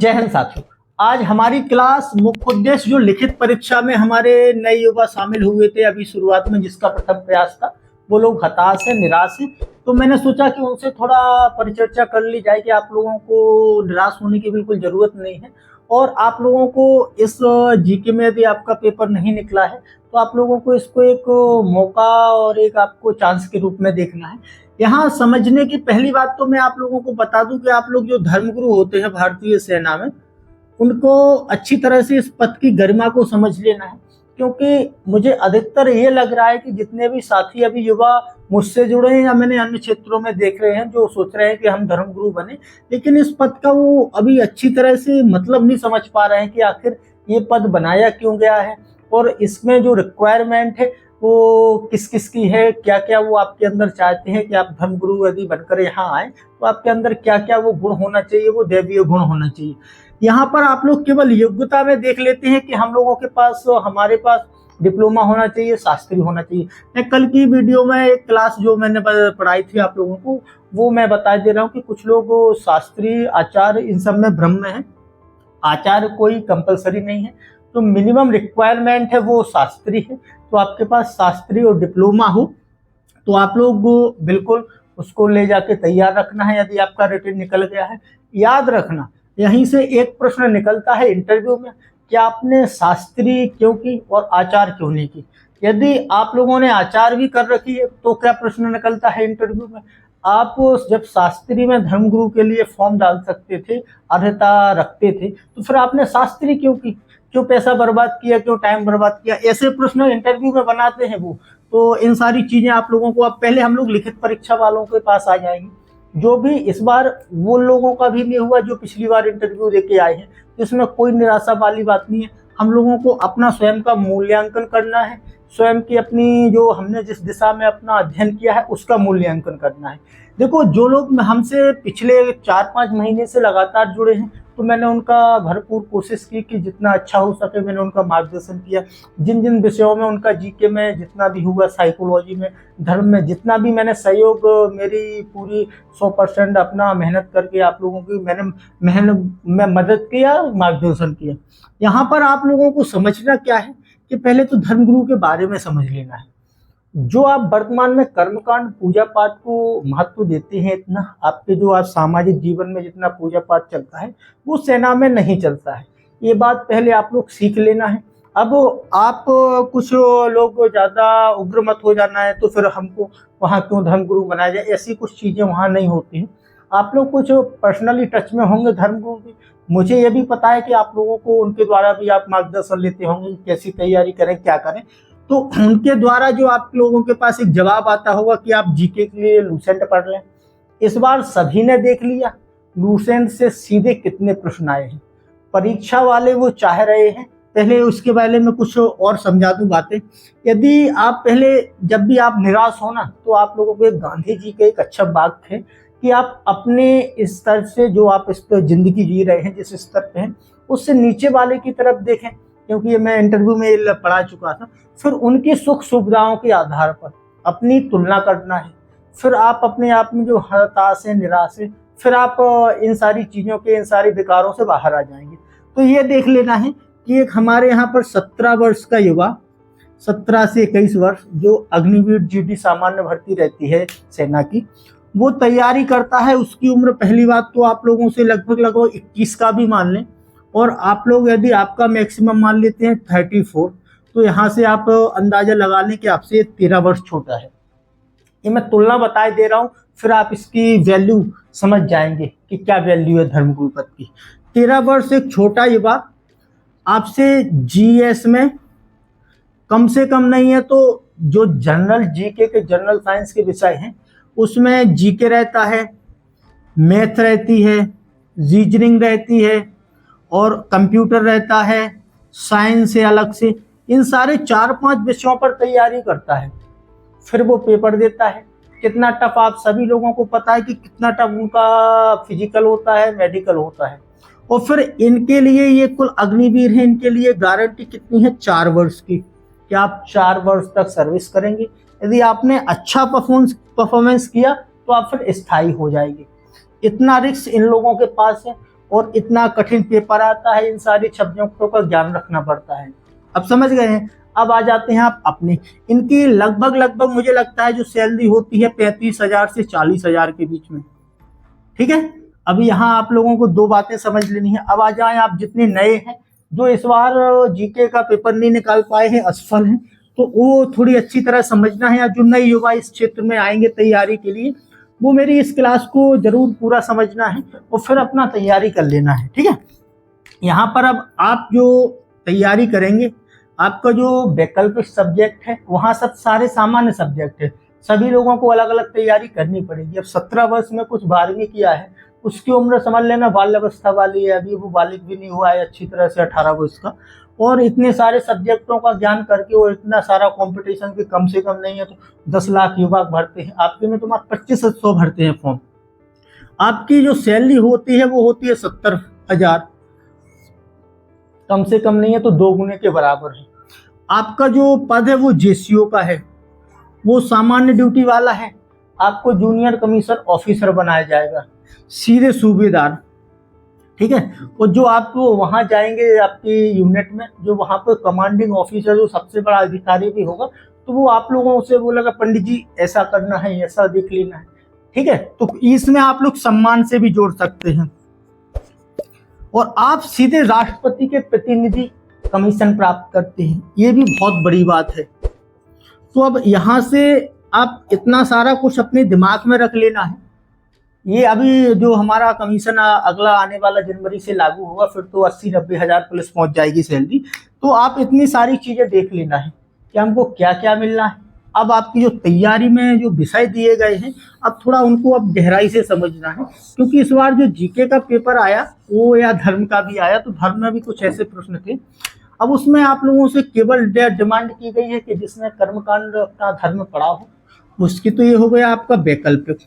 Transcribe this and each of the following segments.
जय हिंद साथियों। आज हमारी क्लास मुख्य उद्देश्य जो लिखित परीक्षा में हमारे नए युवा शामिल हुए थे अभी शुरुआत में, जिसका प्रथम प्रयास था, वो लोग हताश है, निराश है। तो मैंने सोचा कि उनसे थोड़ा परिचर्चा कर ली जाए कि आप लोगों को निराश होने की बिल्कुल जरूरत नहीं है। और आप लोगों को इस जीके में यदि आपका पेपर नहीं निकला है तो आप लोगों को इसको एक मौका और एक आपको चांस के रूप में देखना है। यहाँ समझने की पहली बात तो मैं आप लोगों को बता दूं कि आप लोग जो धर्मगुरु होते हैं भारतीय सेना में, उनको अच्छी तरह से इस पद की गरिमा को समझ लेना है। क्योंकि मुझे अधिकतर ये लग रहा है कि जितने भी साथी अभी युवा मुझसे जुड़े हैं या मैंने अन्य क्षेत्रों में देख रहे हैं जो सोच रहे हैं कि हम धर्मगुरु बने, लेकिन इस पद का वो अभी अच्छी तरह से मतलब नहीं समझ पा रहे हैं कि आखिर ये पद बनाया क्यों गया है और इसमें जो रिक्वायरमेंट है वो किस किस की है, क्या क्या वो आपके अंदर चाहते हैं कि आप धर्मगुरु यदि बनकर यहाँ आए तो आपके अंदर क्या क्या वो गुण होना चाहिए, वो दैवीय गुण होना चाहिए। यहाँ पर आप लोग केवल योग्यता में देख लेते हैं कि हम लोगों के पास, हमारे पास डिप्लोमा होना चाहिए, शास्त्री होना चाहिए। मैं कल की वीडियो में एक क्लास जो मैंने पढ़ाई थी आप लोगों को, वो मैं बता दे रहा हूँ कि कुछ लोग शास्त्री, आचार्य, इन सब में भ्रम में है। आचार्य कोई कंपलसरी नहीं है, तो मिनिमम रिक्वायरमेंट है वो शास्त्री है। तो आपके पास शास्त्री और डिप्लोमा हो तो आप लोग बिल्कुल उसको ले जाके तैयार रखना है। यदि आपका रिटन निकल गया है, याद रखना यहीं से एक प्रश्न निकलता है इंटरव्यू में कि आपने शास्त्री क्यों की और आचार क्यों नहीं की। यदि आप लोगों ने आचार भी कर रखी है तो क्या प्रश्न निकलता है इंटरव्यू में, आप जब शास्त्री में धर्मगुरु के लिए फॉर्म डाल सकते थे, अर्हता रखते थे, तो फिर आपने शास्त्री क्यों की, क्यों पैसा बर्बाद किया, क्यों टाइम बर्बाद किया। ऐसे प्रश्न इंटरव्यू में बनाते हैं वो। तो इन सारी चीजें आप लोगों को, अब पहले हम लोग लिखित परीक्षा वालों के पास आ जाएंगे। जो भी इस बार वो लोगों का भी नहीं हुआ जो पिछली बार इंटरव्यू देके आए हैं, इसमें कोई निराशा वाली बात नहीं है। हम लोगों को अपना स्वयं का मूल्यांकन करना है, स्वयं की अपनी जो हमने जिस दिशा में अपना अध्ययन किया है उसका मूल्यांकन करना है। देखो, जो लोग हमसे पिछले 4-5 महीने से लगातार जुड़े हैं, तो मैंने उनका भरपूर कोशिश की कि जितना अच्छा हो सके मैंने उनका मार्गदर्शन किया। जिन जिन विषयों में उनका जीके में जितना भी हुआ, साइकोलॉजी में, धर्म में जितना भी मैंने सहयोग, मेरी पूरी 100% अपना मेहनत करके आप लोगों की मैं मदद किया, मार्गदर्शन किया। यहाँ पर आप लोगों को समझना क्या है कि पहले तो धर्मगुरु के बारे में समझ लेना है। जो आप वर्तमान में कर्मकांड, पूजा पाठ को महत्व देते हैं, इतना आपके जो आज सामाजिक जीवन में जितना पूजा पाठ चलता है वो सेना में नहीं चलता है। ये बात पहले आप लोग सीख लेना है। अब आप कुछ लोग ज्यादा उग्र मत हो जाना है तो फिर हमको वहाँ क्यों धर्मगुरु बनाया जाए, ऐसी कुछ चीजें वहाँ नहीं होती हैं। आप लोग कुछ पर्सनली टच में होंगे धर्मगुरु की, मुझे ये भी पता है कि आप लोगों को उनके द्वारा भी आप मार्गदर्शन लेते होंगे कैसी तैयारी करें, क्या करें। तो उनके द्वारा जो आप लोगों के पास एक जवाब आता होगा कि आप जीके के लिए लूसेंट पढ़ लें। इस बार सभी ने देख लिया लूसेंट से सीधे कितने प्रश्न आए हैं। परीक्षा वाले वो चाह रहे हैं, पहले उसके बारे में कुछ और समझा दूं बातें। यदि आप पहले, जब भी आप निराश हो ना, तो आप लोगों को एक गांधी जी के एक अच्छा बात थे कि आप अपने स्तर से, जो आप इस पर जिंदगी जी रहे हैं, जिस स्तर पे हैं, उससे नीचे वाले की तरफ देखें। क्योंकि ये मैं इंटरव्यू में पढ़ा चुका था। फिर उनकी सुख सुविधाओं के आधार पर अपनी तुलना करना है। फिर आप अपने आप में जो हताश है, निराश है, फिर आप इन सारी चीजों के, इन सारी विकारों से बाहर आ जाएंगे। तो ये देख लेना है कि एक हमारे यहाँ पर 17 वर्ष का युवा, 17 से 21 वर्ष, जो अग्निवीर जीडी सामान्य भर्ती रहती है सेना की, वो तैयारी करता है। उसकी उम्र, पहली बात तो आप लोगों से लगभग 21 का भी मान लें, और आप लोग यदि आपका मैक्सिमम मान लेते हैं 34, तो यहाँ से आप अंदाजा लगा लें कि आपसे 13 वर्ष छोटा है। ये मैं तुलना बताए दे रहा हूँ, फिर आप इसकी वैल्यू समझ जाएंगे कि क्या वैल्यू है धर्मगुरु पद की। 13 वर्ष एक छोटा युवा आपसे जीएस में कम से कम नहीं है तो जो जनरल जीके के, जनरल साइंस के विषय हैं, उसमें जीके रहता है, मैथ रहती है, रीजनिंग रहती है और कंप्यूटर रहता है, साइंस है अलग से। इन सारे 4-5 विषयों पर तैयारी करता है, फिर वो पेपर देता है। कितना टफ आप सभी लोगों को पता है कि कितना टफ उनका फिजिकल होता है, मेडिकल होता है। और फिर इनके लिए, ये कुल अग्निवीर है, इनके लिए गारंटी कितनी है? 4 वर्ष की, कि आप 4 वर्ष तक सर्विस करेंगे। यदि आपने अच्छा परफॉर्मेंस किया तो आप फिर स्थायी हो जाएंगे। इतना रिस्क इन लोगों के पास है। और इतना कठिन पेपर आता है, इन सारी सब्जेक्टों का ज्ञान रखना पड़ता है। अब समझ गए हैं। अब आ जाते हैं आप अपने, इनकी लगभग मुझे लगता है जो सैलरी होती है 35,000 से 40,000 के बीच में। ठीक है, अभी यहाँ आप लोगों को दो बातें समझ लेनी है। अब आ जाए आप जितने नए हैं, जो इस बार जीके का पेपर नहीं निकाल पाए हैं, असफल हैं, तो वो थोड़ी अच्छी तरह समझना है। या जो नए युवा इस क्षेत्र में आएंगे तैयारी के लिए, वो मेरी इस क्लास को जरूर पूरा समझना है और फिर अपना तैयारी कर लेना है। ठीक है, यहाँ पर अब आप जो तैयारी करेंगे, आपका जो वैकल्पिक सब्जेक्ट है, वहाँ सब सारे सामान्य सब्जेक्ट है, सभी लोगों को अलग अलग तैयारी करनी पड़ेगी। अब 17 वर्ष में कुछ 12वीं किया है, उसकी उम्र समझ लेना बाल अवस्था वाली है, अभी वो बालिग भी नहीं हुआ है अच्छी तरह से 18 वर्ष का, और इतने सारे सब्जेक्टों का ज्ञान करके और इतना सारा कंपटीशन भी कम से कम नहीं है तो 10 लाख युवा भरते हैं, आपके में तो मात्र 2500 भरते हैं फॉर्म। आपकी जो सैलरी होती है वो होती है 70,000, कम से कम नहीं है तो 2 गुने के बराबर है। आपका जो पद है वो जेसीओ का है, वो सामान्य ड्यूटी वाला है, आपको जूनियर कमीशन ऑफिसर बनाया जाएगा, सीधे सूबेदार। ठीक है, और जो आप वहां जाएंगे आपकी यूनिट में, जो वहां पर कमांडिंग ऑफिसर जो सबसे बड़ा अधिकारी भी होगा, तो वो आप लोगों से बोलेगा पंडित जी ऐसा करना है, ऐसा देख लेना है। ठीक है, तो इसमें आप लोग सम्मान से भी जोड़ सकते हैं, और आप सीधे राष्ट्रपति के प्रतिनिधि कमीशन प्राप्त करते हैं, ये भी बहुत बड़ी बात है। तो अब यहाँ से आप इतना सारा कुछ अपने दिमाग में रख लेना है। ये अभी जो हमारा कमीशन अगला आने वाला जनवरी से लागू होगा, फिर तो 80-90 हजार प्लस पहुंच जाएगी सैलरी। तो आप इतनी सारी चीजें देख लेना है कि हमको क्या क्या मिलना है। अब आपकी जो तैयारी में जो विषय दिए गए हैं, अब थोड़ा उनको अब गहराई से समझना है, क्योंकि इस बार जो जीके का पेपर आया वो या धर्म का भी आया, तो धर्म में भी कुछ ऐसे प्रश्न थे। अब उसमें आप लोगों से केवल डिमांड की गई है कि जिसने कर्मकांड अपना धर्म पढ़ा हो, उसकी तो ये हो गया आपका वैकल्पिक।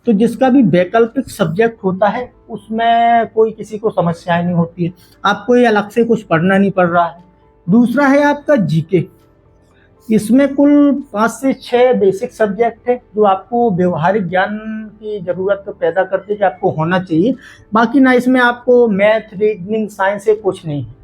तो जिसका भी वैकल्पिक सब्जेक्ट होता है उसमें कोई किसी को समस्याएं नहीं होती है, आपको ये अलग से कुछ पढ़ना नहीं पड़ रहा है। दूसरा है आपका जीके, इसमें कुल 5 से 6 बेसिक सब्जेक्ट है जो आपको व्यवहारिक ज्ञान की जरूरत पैदा करते हैं, आपको होना चाहिए। बाकी ना इसमें आपको मैथ, रीजनिंग, साइंस से कुछ नहीं है।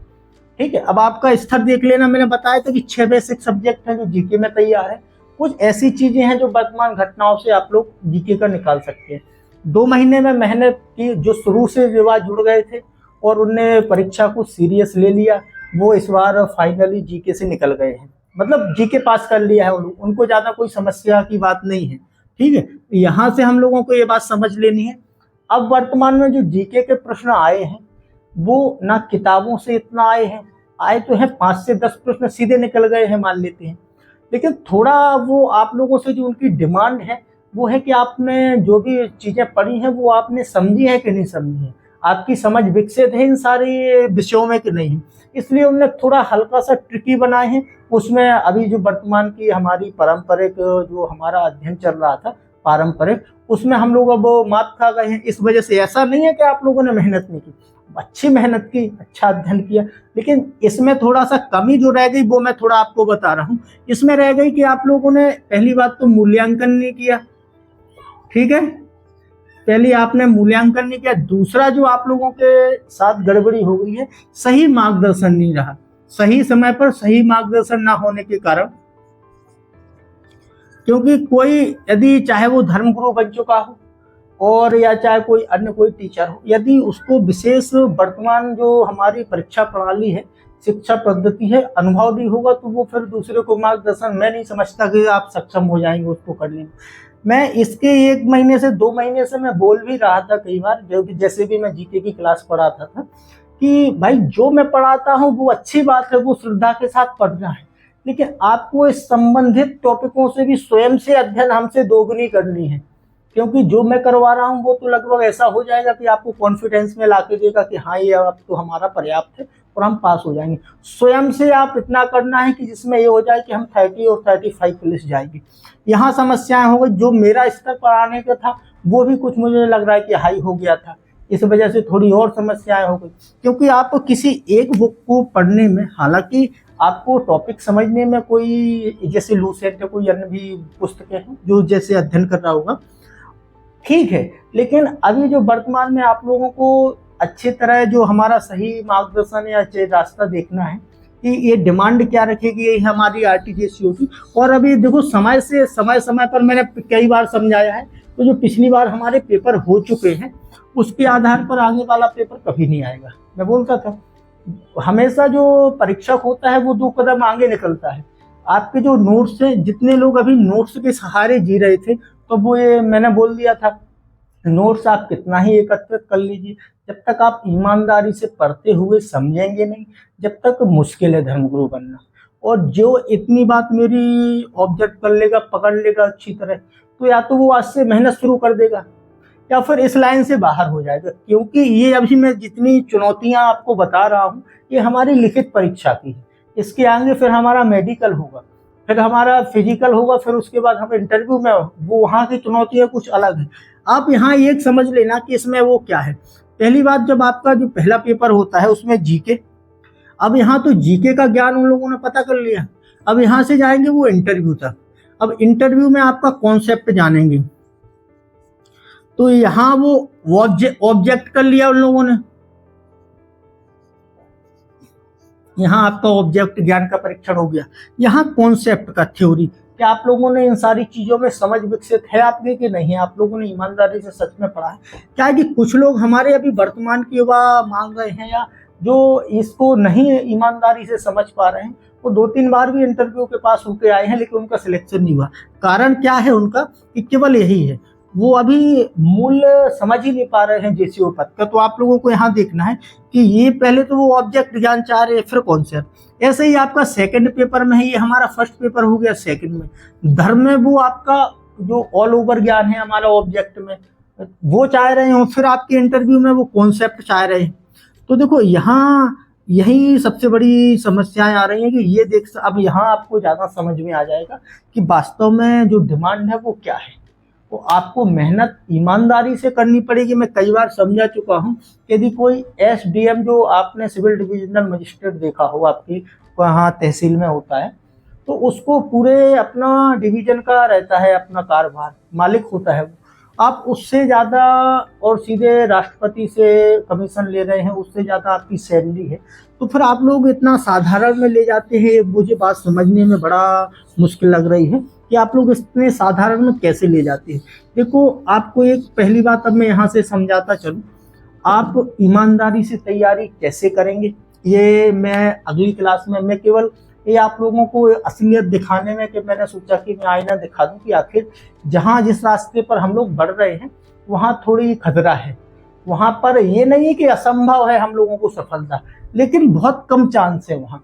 ठीक है, अब आपका स्तर देख लेना, मैंने बताया था कि 6 बेसिक सब्जेक्ट हैं जो जीके में तैयार है। कुछ ऐसी चीजें हैं जो वर्तमान घटनाओं से आप लोग जीके का निकाल सकते हैं। 2 महीने में मेहनत की, जो शुरू से युवा जुड़ गए थे और उनने परीक्षा को सीरियस ले लिया, वो इस बार फाइनली जीके से निकल गए हैं, मतलब जीके पास कर लिया है उनको ज्यादा कोई समस्या की बात नहीं है। ठीक है, यहाँ से हम लोगों को ये बात समझ लेनी है। अब वर्तमान में जो जीके के प्रश्न आए हैं वो ना किताबों से इतना आए तो हैं 5 से 10 प्रश्न सीधे निकल गए हैं मान लेते हैं, लेकिन थोड़ा वो आप लोगों से जो उनकी डिमांड है वो है कि आपने जो भी चीजें पढ़ी हैं वो आपने समझी है कि नहीं समझी है, आपकी समझ विकसित है इन सारे विषयों में कि नहीं। इसलिए उन्होंने थोड़ा हल्का सा ट्रिकी बनाए हैं। उसमें अभी जो वर्तमान की हमारी पारंपरिक जो हमारा अध्ययन चल रहा था पारंपरिक, उसमें हम लोग अब मात खा गए हैं। इस वजह से ऐसा नहीं है कि आप लोगों ने मेहनत नहीं की, अच्छी मेहनत की, अच्छा अध्ययन किया, लेकिन इसमें थोड़ा सा कमी जो रह गई वो मैं थोड़ा आपको बता रहा हूँ। इसमें रह गई कि आप लोगों ने पहली बात तो मूल्यांकन नहीं किया। ठीक है, पहले आपने मूल्यांकन नहीं किया। दूसरा जो आप लोगों के साथ गड़बड़ी हो गई है, सही मार्गदर्शन नहीं रहा, सही समय पर सही मार्गदर्शन ना होने के कारण, क्योंकि कोई यदि चाहे वो धर्मगुरु बन चुका हो और या चाहे कोई अन्य कोई टीचर हो, यदि उसको विशेष वर्तमान जो हमारी परीक्षा प्रणाली है, शिक्षा पद्धति है, अनुभव भी होगा, तो वो फिर दूसरे को मार्गदर्शन, मैं नहीं समझता कि आप सक्षम हो जाएंगे उसको करने में। मैं इसके 1 महीने से 2 महीने से मैं बोल भी रहा था कई बार, जो कि जैसे भी मैं जीके की क्लास पढ़ाता था, कि भाई जो मैं पढ़ाता हूँ वो अच्छी बात है, वो श्रद्धा के साथ पढ़ना है, लेकिन आपको इस संबंधित टॉपिकों से भी स्वयं से अध्ययन हमसे दोगुनी करनी है, क्योंकि जो मैं करवा रहा हूँ वो तो लगभग ऐसा हो जाएगा कि आपको कॉन्फिडेंस में ला के देगा कि हाँ ये अब तो हमारा पर्याप्त है और हम पास हो जाएंगे। स्वयं से आप इतना करना है कि जिसमें ये हो जाए कि हम 30 और 35 प्लस जाएंगे। यहाँ समस्याएं हो गई, जो मेरा स्तर पढ़ाने का था वो भी कुछ मुझे लग रहा है कि हाई हो गया था, इस वजह से थोड़ी और समस्याएं हो गई। क्योंकि आप किसी एक बुक को पढ़ने में, हालांकि आपको टॉपिक समझने में कोई जैसे लूसेंट या कोई अन्य भी पुस्तकें हैं जो जैसे अध्ययन कर रहा होगा, ठीक है, लेकिन अभी जो वर्तमान में आप लोगों को अच्छी तरह जो हमारा सही मार्गदर्शन या रास्ता देखना है कि ये डिमांड क्या रखेगी, ये हमारी आरटीजीएस होगी। और अभी देखो समय समय पर मैंने कई बार समझाया है, तो जो पिछली बार हमारे पेपर हो चुके हैं उसके आधार पर आगे वाला पेपर कभी नहीं आएगा। मैं बोलता था हमेशा जो परीक्षक होता है वो 2 कदम आगे निकलता है। आपके जो नोट्स हैं, जितने लोग अभी नोट्स के सहारे जी रहे थे, तो वो ये मैंने बोल दिया था, नोट्स आप कितना ही एकत्रित कर लीजिए, जब तक आप ईमानदारी से पढ़ते हुए समझेंगे नहीं, जब तक मुश्किल है धर्मगुरु बनना। और जो इतनी बात मेरी ऑब्जेक्ट कर लेगा, पकड़ लेगा अच्छी तरह, तो या तो वो आज से मेहनत शुरू कर देगा या फिर इस लाइन से बाहर हो जाएगा। क्योंकि ये अभी मैं जितनी चुनौतियां आपको बता रहा हूँ, ये हमारी लिखित परीक्षा की है। इसके आगे फिर हमारा मेडिकल होगा, फिर हमारा फिजिकल होगा, फिर उसके बाद हम इंटरव्यू में, वो वहाँ की चुनौतियाँ कुछ अलग है। आप यहाँ एक समझ लेना कि इसमें वो क्या है। पहली बात, जब आपका जो पहला पेपर होता है उसमें जीके, अब यहाँ तो जीके का ज्ञान उन लोगों ने पता कर लिया, अब यहाँ से जाएंगे वो इंटरव्यू तक। अब इंटरव्यू में आपका कॉन्सेप्ट जानेंगे, तो यहाँ वो ऑब्जेक्ट कर लिया उन लोगों ने, यहाँ आपका ऑब्जेक्ट ज्ञान का परीक्षण हो गया। यहाँ कॉन्सेप्ट का थ्योरी, कि आप लोगों ने इन सारी चीजों में समझ विकसित है आपके कि नहीं है, आप लोगों ने ईमानदारी से सच में पढ़ा है क्या है। कि कुछ लोग हमारे अभी वर्तमान की युवा मांग रहे हैं, या जो इसको नहीं ईमानदारी से समझ पा रहे हैं, वो 2-3 बार भी इंटरव्यू के पास होके आए हैं, लेकिन उनका सिलेक्शन नहीं हुआ। कारण क्या है उनका, कि केवल यही है, वो अभी मूल्य समझ ही नहीं पा रहे हैं जेसीओ पद का। तो आप लोगों को यहाँ देखना है कि ये पहले तो वो ऑब्जेक्ट ज्ञान चाह रहे हैं, फिर कॉन्सेप्ट। ऐसे ही आपका सेकंड पेपर में है, ये हमारा फर्स्ट पेपर हो गया सेकंड में। धर्म में वो आपका जो ऑल ओवर ज्ञान है हमारा ऑब्जेक्ट में, वो चाह रहे हैं, फिर आपके इंटरव्यू में वो कॉन्सेप्ट चाह रहे हैं। तो देखो यहाँ यही सबसे बड़ी समस्याएं आ रही हैं कि ये देख, अब यहाँ आपको ज़्यादा समझ में आ जाएगा कि वास्तव में जो डिमांड है वो क्या है। तो आपको मेहनत ईमानदारी से करनी पड़ेगी। मैं कई बार समझा चुका हूँ, यदि कोई एसडीएम, जो आपने सिविल डिविजनल मजिस्ट्रेट देखा हो, आपकी वहाँ तहसील में होता है, तो उसको पूरे अपना डिवीजन का रहता है, अपना कार्यभार, मालिक होता है वो। आप उससे ज़्यादा, और सीधे राष्ट्रपति से कमीशन ले रहे हैं, उससे ज़्यादा आपकी सैलरी है, तो फिर आप लोग इतना साधारण में ले जाते हैं। मुझे बात समझने में बड़ा मुश्किल लग रही है कि आप लोग इतने साधारण में कैसे ले जाते हैं। देखो आपको एक पहली बात अब मैं यहाँ से समझाता चलूँ, आप ईमानदारी से तैयारी कैसे करेंगे, ये मैं अगली क्लास में, मैं केवल ये आप लोगों को असलियत दिखाने में, कि मैंने सोचा कि मैं आईना दिखा दूं कि आखिर जहाँ जिस रास्ते पर हम लोग बढ़ रहे हैं वहाँ थोड़ी खतरा है। वहाँ पर ये नहीं है कि असंभव है हम लोगों को सफलता, लेकिन बहुत कम चांस है वहाँ।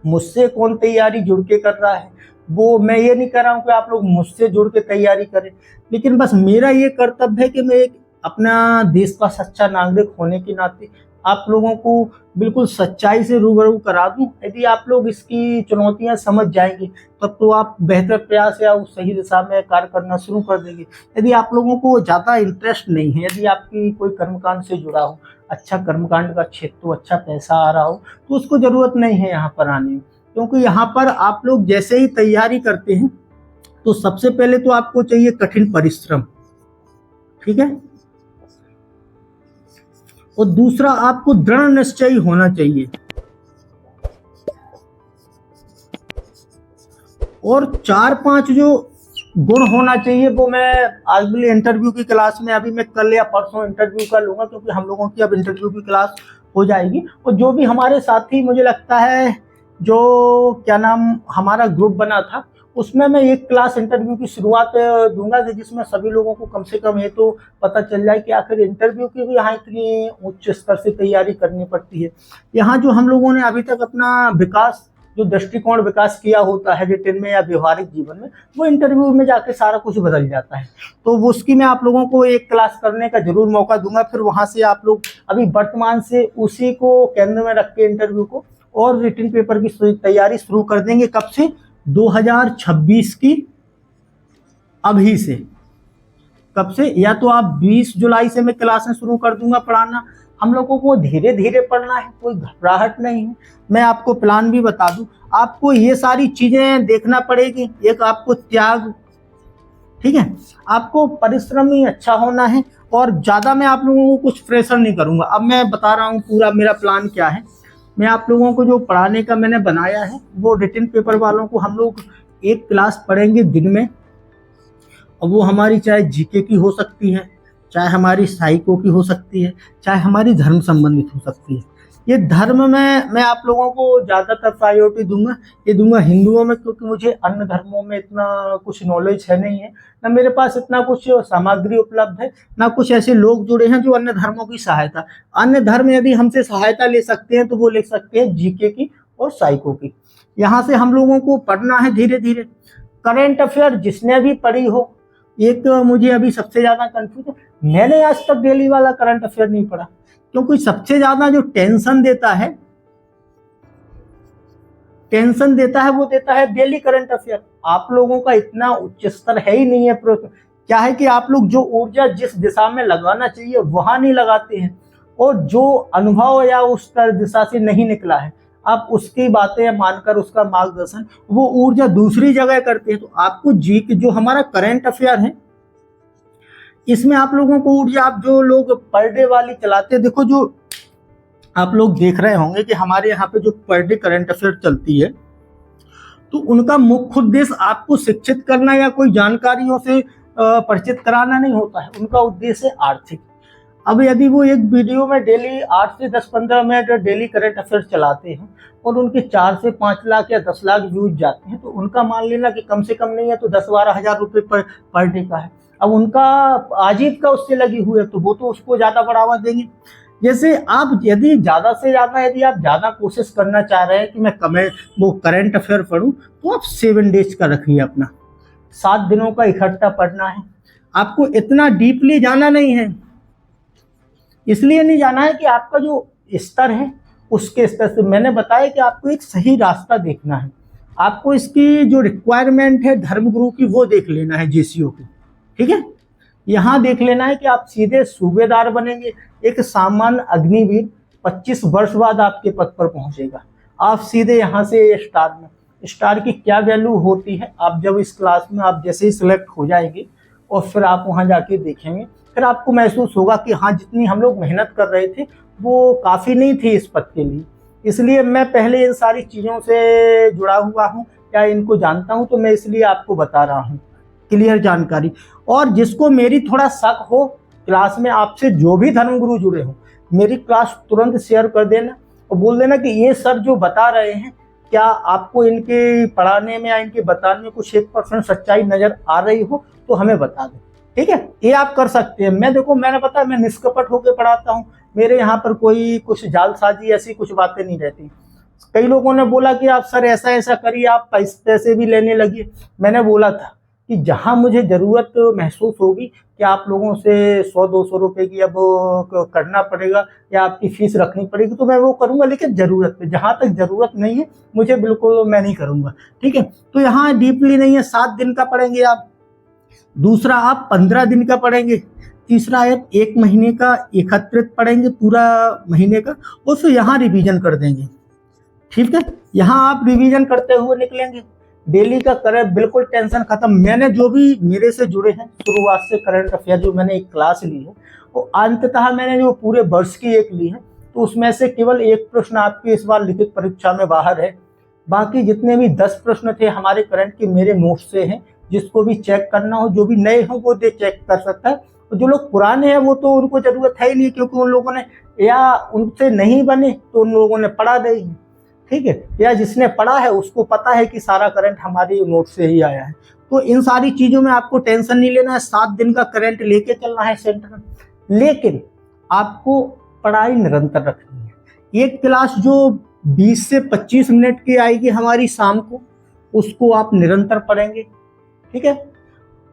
मुझसे कौन तैयारी जुड़ के कर रहा है, वो मैं ये नहीं कर रहा हूँ कि आप लोग मुझसे जुड़ के तैयारी करें, लेकिन बस मेरा ये कर्तव्य है कि मैं एक अपना देश का सच्चा नागरिक होने के नाते आप लोगों को बिल्कुल सच्चाई से रूबरू करा दूं। यदि आप लोग इसकी चुनौतियां समझ जाएंगे, तब तो आप बेहतर प्रयास या उस सही दिशा में कार्य करना शुरू कर देंगे। यदि आप लोगों को ज़्यादा इंटरेस्ट नहीं है, यदि आपकी कोई कर्मकांड से जुड़ा हो, अच्छा कर्मकांड का क्षेत्र हो, अच्छा पैसा आ रहा हो, तो उसको ज़रूरत नहीं है यहाँ पर आने में। क्योंकि यहाँ पर आप लोग जैसे ही तैयारी करते हैं, तो सबसे पहले तो आपको चाहिए कठिन परिश्रम, ठीक है, और दूसरा आपको दृढ़ निश्चयी होना चाहिए, और 4-5 जो गुण होना चाहिए, वो मैं अगले इंटरव्यू की क्लास में, अभी मैं कल या परसों इंटरव्यू का लूंगा, क्योंकि हम लोगों की अब इंटरव्यू की क्लास हो जाएगी। और जो भी हमारे साथी, मुझे लगता है जो क्या नाम हमारा ग्रुप बना था, उसमें मैं एक क्लास इंटरव्यू की शुरुआत दूंगा, जिसमें सभी लोगों को कम से कम ये तो पता चल जाए कि आखिर इंटरव्यू की भी यहाँ इतनी उच्च स्तर से तैयारी करनी पड़ती है। यहाँ जो हम लोगों ने अभी तक अपना विकास, जो दृष्टिकोण विकास किया होता है रिटर्न में या व्यवहारिक जीवन में, वो इंटरव्यू में जाके सारा कुछ बदल जाता है। तो वो उसकी मैं आप लोगों को एक क्लास करने का जरूर मौका दूंगा। फिर वहाँ से आप लोग अभी वर्तमान से उसी को केंद्र में रख के इंटरव्यू को और रिटन पेपर की तैयारी शुरू कर देंगे। कब से? 2026 की अभी से। कब से? या तो आप 20 जुलाई से मैं क्लासें शुरू कर दूंगा पढ़ाना। हम लोगों को धीरे धीरे पढ़ना है, कोई घबराहट नहीं है। मैं आपको प्लान भी बता दूं, आपको ये सारी चीजें देखना पड़ेगी। एक आपको त्याग ठीक है, आपको परिश्रमी अच्छा होना है और ज़्यादा मैं आप लोगों को कुछ प्रेशर नहीं करूँगा। अब मैं बता रहा हूँ पूरा मेरा प्लान क्या है। मैं आप लोगों को जो पढ़ाने का मैंने बनाया है वो रिटन पेपर वालों को हम लोग एक क्लास पढ़ेंगे दिन में, और वो हमारी चाहे जीके की हो सकती है, चाहे हमारी साइको की हो सकती है, चाहे हमारी धर्म संबंधित हो सकती है। ये धर्म में मैं आप लोगों को ज़्यादातर प्रायोरिटी दूंगा, ये दूंगा हिंदुओं में, क्योंकि मुझे अन्य धर्मों में इतना कुछ नॉलेज है नहीं है, ना मेरे पास इतना कुछ सामग्री उपलब्ध है, ना कुछ ऐसे लोग जुड़े हैं जो अन्य धर्मों की सहायता। अन्य धर्म यदि हमसे सहायता ले सकते हैं तो वो ले सकते हैं जीके की और साइको की। यहाँ से हम लोगों को पढ़ना है धीरे धीरे। करेंट अफेयर जिसने भी पढ़ी हो, एक मुझे अभी सबसे ज्यादा कंफ्यूज है, मैंने आज तक डेली वाला करंट अफेयर नहीं पढ़ा, क्योंकि सबसे ज्यादा जो टेंशन देता है वो देता है डेली करंट अफेयर। आप लोगों का इतना उच्च स्तर है ही नहीं है। क्या है कि आप लोग जो ऊर्जा जिस दिशा में लगाना चाहिए वहां नहीं लगाते हैं, और जो अनुभव या उस दिशा से नहीं निकला है आप उसकी बातें मानकर उसका मार्गदर्शन वो ऊर्जा दूसरी जगह करते हैं। तो आपको जो हमारा करंट अफेयर है इसमें आप लोगों को ऊर्जा, आप जो लोग पर डे वाली चलाते हैं, देखो जो आप लोग देख रहे होंगे कि हमारे यहाँ पे जो पर डे करंट अफेयर चलती है तो उनका मुख्य उद्देश्य आपको शिक्षित करना या कोई जानकारियों से परिचित कराना नहीं होता है, उनका उद्देश्य आर्थिक। अब यदि वो एक वीडियो में डेली 8 से 10-15 मिनट डेली करंट अफेयर चलाते हैं और उनके 4 से 5 लाख या 10 लाख व्यूज जाते हैं, तो उनका मान लेना कि कम से कम नहीं है तो 10-12 हजार रुपये पर डे का है। अब उनका आजीविका उससे लगी हुई है तो वो तो उसको ज़्यादा बढ़ावा देंगे। जैसे आप यदि ज़्यादा से ज़्यादा यदि आप ज़्यादा कोशिश करना चाह रहे हैं कि मैं वो करंट अफेयर पढ़ूँ, तो आप 7 डेज का रखिए अपना, 7 दिनों का इकट्ठा पढ़ना है। आपको इतना डीपली जाना नहीं है, इसलिए नहीं जाना है कि आपका जो स्तर है उसके स्तर से, मैंने बताया कि आपको एक सही रास्ता देखना है। आपको इसकी जो रिक्वायरमेंट है धर्मगुरु की वो देख लेना है, जेसीओ की, ठीक है। यहाँ देख लेना है कि आप सीधे सूबेदार बनेंगे, एक सामान्य अग्निवीर 25 वर्ष बाद आपके पद पर पहुंचेगा। आप सीधे यहाँ से स्टार में, स्टार की क्या वैल्यू होती है आप जब इस क्लास में आप जैसे ही सिलेक्ट हो जाएंगे और फिर आप वहाँ जाके देखेंगे, फिर आपको महसूस होगा कि हाँ जितनी हम लोग मेहनत कर रहे थे वो काफ़ी नहीं थी इस पद के लिए। इसलिए मैं पहले इन सारी चीज़ों से जुड़ा हुआ हूँ या इनको जानता हूँ, तो मैं इसलिए आपको बता रहा हूँ क्लियर जानकारी। और जिसको मेरी थोड़ा शक हो क्लास में, आपसे जो भी धर्मगुरु जुड़े हो, मेरी क्लास तुरंत शेयर कर देना और बोल देना कि ये सर जो बता रहे हैं क्या आपको इनके पढ़ाने में या इनके बताने में कुछ 1% सच्चाई नज़र आ रही हो तो हमें बता दें, ठीक है। ये आप कर सकते हैं। मैंने पता है मैं निष्कपट होकर पढ़ाता हूँ, मेरे यहाँ पर कोई कुछ जालसाजी ऐसी कुछ बातें नहीं रहती। कई लोगों ने बोला कि आप सर ऐसा ऐसा करिए, आप पैसे भी लेने लगिए। मैंने बोला था कि जहाँ मुझे ज़रूरत महसूस होगी कि आप लोगों से 100-200 रुपये की अब करना पड़ेगा या आपकी फीस रखनी पड़ेगी तो मैं वो करूँगा, लेकिन ज़रूरत पे, जहाँ तक ज़रूरत नहीं है मुझे बिल्कुल मैं नहीं करूँगा, ठीक है। तो यहाँ डीपली नहीं है, 7 दिन का पढ़ेंगे आप, दूसरा आप 15 दिन का पढ़ेंगे, तीसरा आप 1 महीने का एकत्रित पढ़ेंगे पूरा महीने का, और फिर यहाँ रिवीजन कर देंगे, ठीक है। यहाँ आप रिवीजन करते हुए निकलेंगे, डेली का करंट बिल्कुल टेंशन खत्म। मैंने जो भी मेरे से जुड़े हैं शुरुआत से करंट अफेयर जो मैंने एक क्लास ली है वो अंततः मैंने जो पूरे वर्ष की एक ली है तो उसमें से केवल 1 प्रश्न आपके इस बार लिखित परीक्षा में बाहर है। बाकी जितने भी 10 प्रश्न थे हमारे करंट के मेरे नोट से हैं। जिसको भी चेक करना हो, जो भी नए हो वो चेक कर सकता है, और जो लोग पुराने हैं वो तो उनको ज़रूरत है ही नहीं, क्योंकि उन लोगों ने या उनसे नहीं बने तो उन लोगों ने पढ़ा नहीं, ठीक है, या जिसने पढ़ा है उसको पता है कि सारा करंट हमारी नोट से ही आया है। तो इन सारी चीज़ों में आपको टेंशन नहीं लेना है, 7 दिन का करंट लेके चलना है सेंटर में, लेकिन आपको पढ़ाई निरंतर रखनी है। एक क्लास जो 20 से 25 मिनट की आएगी हमारी शाम को, उसको आप निरंतर पढ़ेंगे, ठीक है।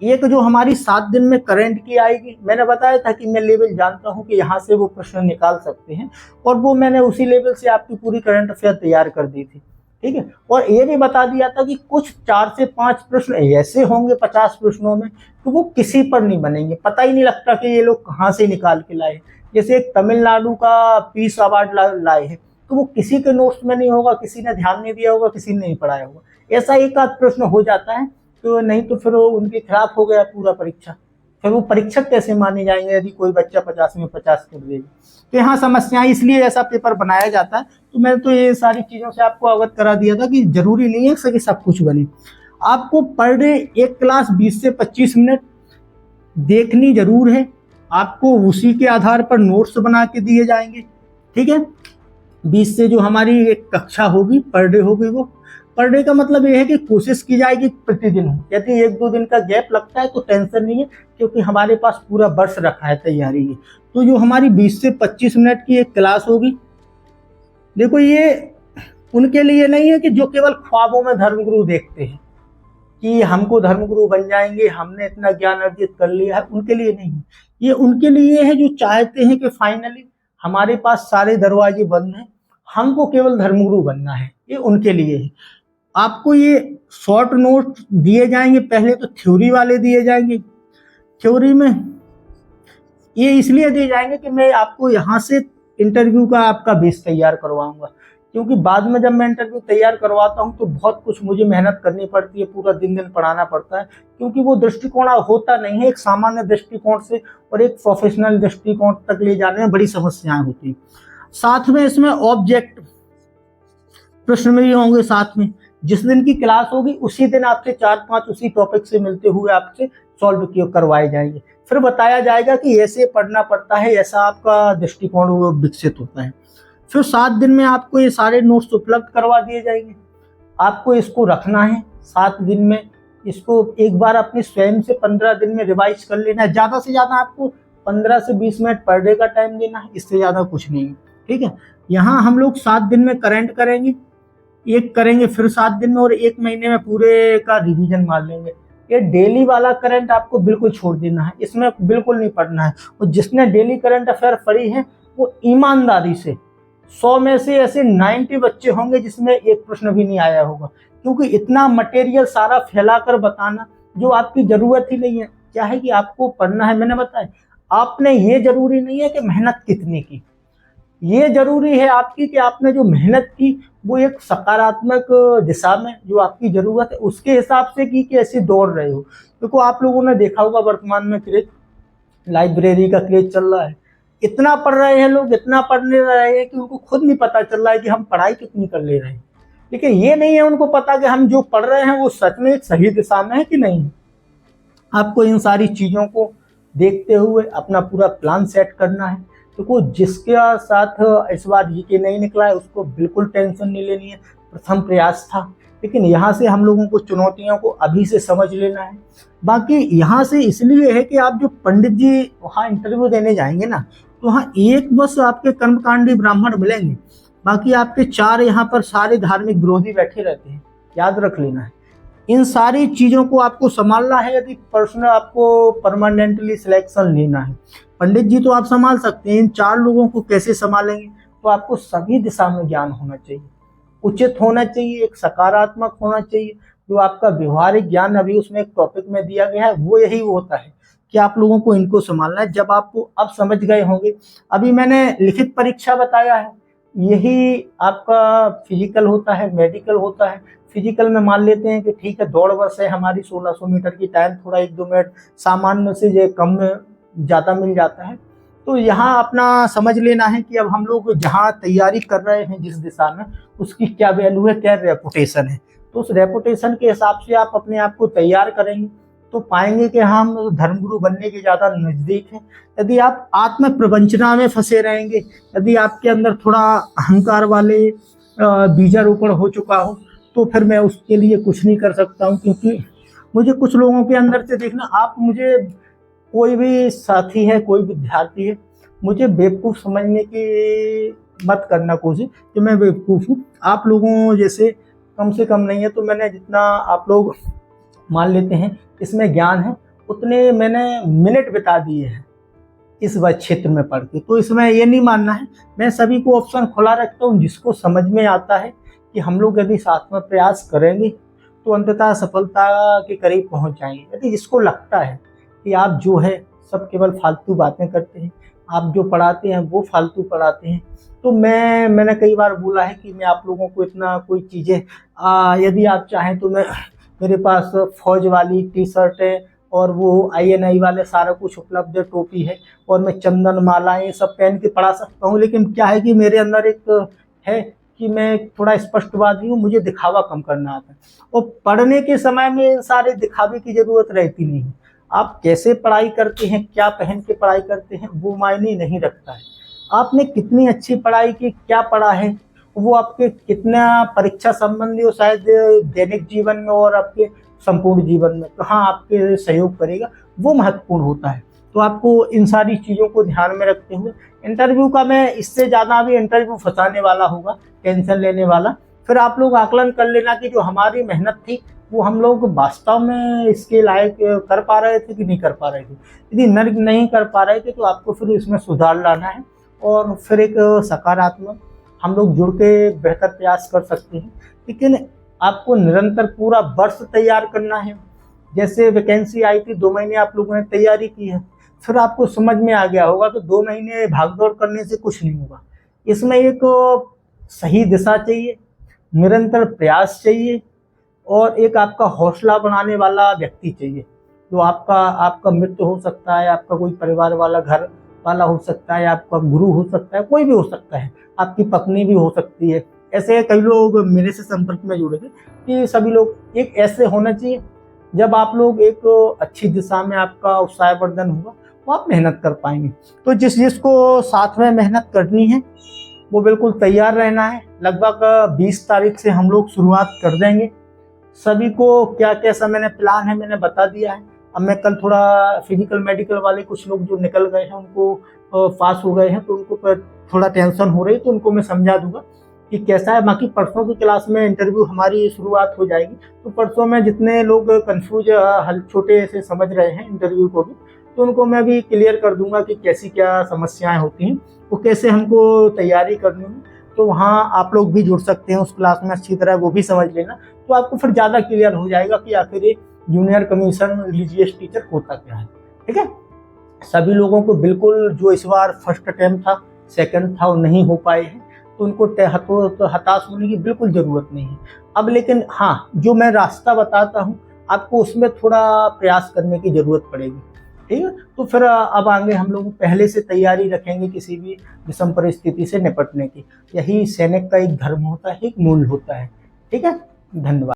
एक जो हमारी 7 दिन में करंट की आएगी, मैंने बताया था कि मैं लेवल जानता हूं कि यहाँ से वो प्रश्न निकाल सकते हैं, और वो मैंने उसी लेवल से आपकी पूरी करंट अफेयर तैयार कर दी थी, ठीक है। और ये भी बता दिया था कि कुछ 4 से 5 प्रश्न ऐसे होंगे 50 प्रश्नों में तो वो किसी पर नहीं बनेंगे, पता ही नहीं लगता कि ये लोग कहाँ से निकाल के लाए। जैसे एक तमिलनाडु का पीस अवार्ड लाए हैं तो वो किसी के नोट्स में नहीं होगा, किसी ने ध्यान नहीं दिया होगा, किसी ने नहीं पढ़ाया होगा, ऐसा एक आध प्रश्न हो जाता है। तो नहीं तो फिर वो उनके खिलाफ हो गया पूरा परीक्षा, फिर वो परीक्षक कैसे माने जाएंगे यदि कोई बच्चा 50 में 50 कर देगा। तो यहाँ समस्याएं, इसलिए ऐसा पेपर बनाया जाता है। तो मैं तो ये सारी चीज़ों से आपको अवगत करा दिया था कि जरूरी नहीं है कि सब कुछ बने। आपको पर डे एक क्लास 20 से 25 मिनट देखनी जरूर है। आपको उसी के आधार पर नोट्स बना के दिए जाएंगे, ठीक है। 20 से जो हमारी एक कक्षा होगी पर डे होगी, वो पर डे का मतलब ये है कि कोशिश की जाएगी प्रतिदिन हो। यदि 1-2 दिन का गैप लगता है तो टेंशन नहीं है, क्योंकि हमारे पास पूरा वर्ष रखा है तैयारी की। तो जो हमारी 20 से 25 मिनट की एक क्लास होगी, देखो ये उनके लिए नहीं है कि जो केवल ख्वाबों में धर्मगुरु देखते हैं कि हमको धर्मगुरु बन जाएंगे, हमने इतना ज्ञान अर्जित कर लिया है, उनके लिए नहीं है। ये उनके लिए है जो चाहते हैं कि फाइनली हमारे पास सारे दरवाजे बंद हैं, हमको केवल धर्मगुरु बनना है, ये उनके लिए है। आपको ये शॉर्ट नोट दिए जाएंगे, पहले तो थ्योरी वाले दिए जाएंगे। थ्योरी में ये इसलिए दिए जाएंगे कि मैं आपको यहाँ से इंटरव्यू का आपका बेस तैयार करवाऊंगा, क्योंकि बाद में जब मैं इंटरव्यू तैयार करवाता हूँ तो बहुत कुछ मुझे मेहनत करनी पड़ती है, पूरा दिन पढ़ाना पड़ता है, क्योंकि वो दृष्टिकोण होता नहीं है। एक सामान्य दृष्टिकोण से और एक प्रोफेशनल दृष्टिकोण तक ले जाने में बड़ी समस्याएं होती हैं। साथ में इसमें ऑब्जेक्ट प्रश्न भी होंगे साथ में। जिस दिन की क्लास होगी उसी दिन आपसे 4-5 उसी टॉपिक से मिलते हुए आपसे सॉल्व करवाए जाएंगे। फिर बताया जाएगा कि ऐसे पढ़ना पड़ता है, ऐसा आपका दृष्टिकोण विकसित होता है। फिर 7 दिन में आपको ये सारे नोट्स उपलब्ध करवा दिए जाएंगे। आपको इसको रखना है 7 दिन में, इसको एक बार अपने स्वयं से 15 दिन में रिवाइज कर लेना है। ज़्यादा से ज़्यादा आपको 15 से 20 मिनट पर डे का टाइम देना है, इससे ज़्यादा कुछ नहीं है, ठीक है। यहाँ हम लोग 7 दिन में करंट करेंगे, एक करेंगे फिर 7 दिन में, और 1 महीने में पूरे का रिवीजन मार लेंगे। ये डेली वाला करंट आपको बिल्कुल छोड़ देना है, इसमें बिल्कुल नहीं पढ़ना है। और जिसने डेली करंट अफेयर पढ़ी है वो ईमानदारी से 100 में से ऐसे 90 बच्चे होंगे जिसमें एक प्रश्न भी नहीं आया होगा, क्योंकि इतना मटेरियल सारा फैलाकर बताना जो आपकी जरूरत ही नहीं है। क्या है कि आपको पढ़ना है, मैंने बताया आपने, ये जरूरी नहीं है कि मेहनत कितनी की, ये जरूरी है आपकी कि आपने जो मेहनत की वो एक सकारात्मक दिशा में जो आपकी जरूरत है उसके हिसाब से की, कि ऐसे दौड़ रहे हो। देखो आप लोगों ने देखा होगा वर्तमान में क्रेज, लाइब्रेरी का क्रेज चल रहा है। इतना पढ़ रहे हैं लोग, इतना पढ़ने रहे हैं कि उनको खुद नहीं पता चल रहा है कि हम पढ़ाई कितनी कर ले रहे हैं। लेकिन ये नहीं है उनको पता कि हम जो पढ़ रहे हैं वो सच में एक सही दिशा में है कि नहीं। आपको इन सारी चीज़ों को देखते हुए अपना पूरा प्लान सेट करना है। तो जिसके साथ इस बार जीके नहीं निकला है उसको बिल्कुल टेंशन नहीं लेनी है, प्रथम प्रयास था। लेकिन यहाँ से हम लोगों को चुनौतियों को अभी से समझ लेना है। बाकी यहाँ से इसलिए है कि आप जो पंडित जी वहाँ इंटरव्यू देने जाएंगे ना, तो वहाँ एक बस आपके कर्मकांडी ब्राह्मण मिलेंगे, बाकी आपके 4 यहाँ पर सारे धार्मिक विरोधी बैठे रहते हैं, याद रख लेना है। इन सारी चीज़ों को आपको संभालना है यदि पर्सनल आपको परमानेंटली सिलेक्शन लेना है। पंडित जी तो आप संभाल सकते हैं, इन 4 लोगों को कैसे संभालेंगे, तो आपको सभी दिशा में ज्ञान होना चाहिए, उचित होना चाहिए, एक सकारात्मक होना चाहिए। जो आपका व्यवहारिक ज्ञान अभी उसमें एक टॉपिक में दिया गया है वो यही होता है कि आप लोगों को इनको संभालना है। जब आपको अब समझ गए होंगे, अभी मैंने लिखित परीक्षा बताया है, यही आपका फिजिकल होता है, मेडिकल होता है। फिजिकल में मान लेते हैं कि ठीक है दौड़ वर्ष है हमारी 1600 मीटर की, टाइम थोड़ा 1-2 मिनट सामान्य से जो कम में ज़्यादा मिल जाता है। तो यहाँ अपना समझ लेना है कि अब हम लोग जहाँ तैयारी कर रहे हैं जिस दिशा में, उसकी क्या वैल्यू है, क्या रेपुटेशन है। तो उस रेपुटेशन के हिसाब से आप अपने आप को तैयार करेंगे तो पाएंगे कि हम धर्मगुरु बनने के ज़्यादा नज़दीक हैं। यदि आप आत्म प्रवंचना में फंसे रहेंगे, यदि आपके अंदर थोड़ा अहंकार वाले बीजारोपण हो चुका हो, तो फिर मैं उसके लिए कुछ नहीं कर सकता हूँ। क्योंकि मुझे कुछ लोगों के अंदर से देखना, आप मुझे कोई भी साथी है, कोई विद्यार्थी है, मुझे बेवकूफ़ समझने की मत करना कोशिश कि मैं बेवकूफ़ हूँ। आप लोगों जैसे कम से कम नहीं है, तो मैंने जितना आप लोग मान लेते हैं इसमें ज्ञान है, उतने मैंने मिनट बिता दिए हैं इस वह क्षेत्र में पढ़ के। तो इसमें ये नहीं मानना है, मैं सभी को ऑप्शन खुला रखता हूँ। जिसको समझ में आता है कि हम लोग यदि साथ में प्रयास करेंगे तो अंततः सफलता के करीब पहुँच जाएंगे। यदि जिसको लगता है कि आप जो है सब केवल फालतू बातें करते हैं, आप जो पढ़ाते हैं वो फालतू पढ़ाते हैं, तो मैंने कई बार बोला है कि मैं आप लोगों को इतना कोई चीज़ें यदि आप चाहें तो मैं मेरे पास फौज वाली टी शर्ट है और वो INI वाले सारा कुछ उपलब्ध है, टोपी है, और मैं चंदन माला ये सब पहन के पढ़ा सकता हूँ। लेकिन क्या है कि मेरे अंदर एक है कि मैं थोड़ा स्पष्टवादी हूँ, मुझे दिखावा कम करना आता है, और पढ़ने के समय में इन सारे दिखावे की जरूरत रहती नहीं है। आप कैसे पढ़ाई करते हैं, क्या पहन के पढ़ाई करते हैं, वो मायने नहीं रखता है। आपने कितनी अच्छी पढ़ाई की, क्या पढ़ा है, वो आपके कितना परीक्षा संबंधी और शायद दैनिक जीवन में और आपके संपूर्ण जीवन में कहाँ आपके सहयोग करेगा, वो महत्वपूर्ण होता है। तो आपको इन सारी चीज़ों को ध्यान में रखते हुए इंटरव्यू का, मैं इससे ज़्यादा भी इंटरव्यू फंसाने वाला होगा, टेंशन लेने वाला, फिर आप लोग आकलन कर लेना कि जो हमारी मेहनत थी वो हम लोग वास्तव में इसके लायक कर पा रहे थे कि नहीं कर पा रहे थे। यदि नहीं कर पा रहे थे तो आपको फिर इसमें सुधार लाना है, और फिर एक सकारात्मक हम लोग जुड़ के बेहतर प्रयास कर सकते हैं। लेकिन आपको निरंतर पूरा वर्ष तैयार करना है। जैसे वैकेंसी आई थी, 2 महीने आप लोगों ने तैयारी की है, फिर आपको समझ में आ गया होगा कि 2 महीने भागदौड़ करने से कुछ नहीं होगा। इसमें एक सही दिशा चाहिए, निरंतर प्रयास चाहिए, और एक आपका हौसला बढ़ाने वाला व्यक्ति चाहिए, जो आपका मित्र हो सकता है, आपका कोई परिवार वाला, घर वाला हो सकता है, आपका गुरु हो सकता है, कोई भी हो सकता है, आपकी पत्नी भी हो सकती है। ऐसे कई लोग मेरे से संपर्क में जुड़े थे कि सभी लोग एक ऐसे होना चाहिए। जब आप लोग एक अच्छी दिशा में आपका उत्साहवर्धन होगा तो आप मेहनत कर पाएंगे। तो जिसको साथ में मेहनत करनी है वो बिल्कुल तैयार रहना है। लगभग 20 तारीख से हम लोग शुरुआत कर देंगे। सभी को क्या कैसा मैंने प्लान है मैंने बता दिया है। अब मैं कल थोड़ा फिजिकल मेडिकल वाले कुछ लोग जो निकल गए हैं, उनको पास हो गए हैं, तो उनको पर थोड़ा टेंशन हो रही है, तो उनको मैं समझा दूंगा कि कैसा है। बाकी परसों की क्लास में इंटरव्यू हमारी शुरुआत हो जाएगी, तो परसों में जितने लोग कंफ्यूज हल छोटे से समझ रहे हैं इंटरव्यू को भी, तो उनको मैं भी क्लियर कर दूंगा कि कैसी क्या समस्याएं होती हैं, वो कैसे हमको तैयारी करनी है। तो वहाँ आप लोग भी जुड़ सकते हैं उस क्लास में अच्छी तरह, वो भी समझ लेना, तो आपको फिर ज़्यादा क्लियर हो जाएगा कि आखिर ये जूनियर कमीशन रिलीजियस टीचर होता क्या है। ठीक है, सभी लोगों को बिल्कुल, जो इस बार फर्स्ट अटेम्प्ट था, सेकंड था, वो नहीं हो पाए हैं, तो उनको तो हताश होने की बिल्कुल ज़रूरत नहीं है। अब लेकिन हाँ, जो मैं रास्ता बताता हूँ आपको, उसमें थोड़ा प्रयास करने की ज़रूरत पड़ेगी। ठीक है, तो फिर अब आगे हम लोग पहले से तैयारी रखेंगे किसी भी विषम परिस्थिति से निपटने की। यही सैनिक का एक धर्म होता है, एक मूल होता है। ठीक है, धन्यवाद।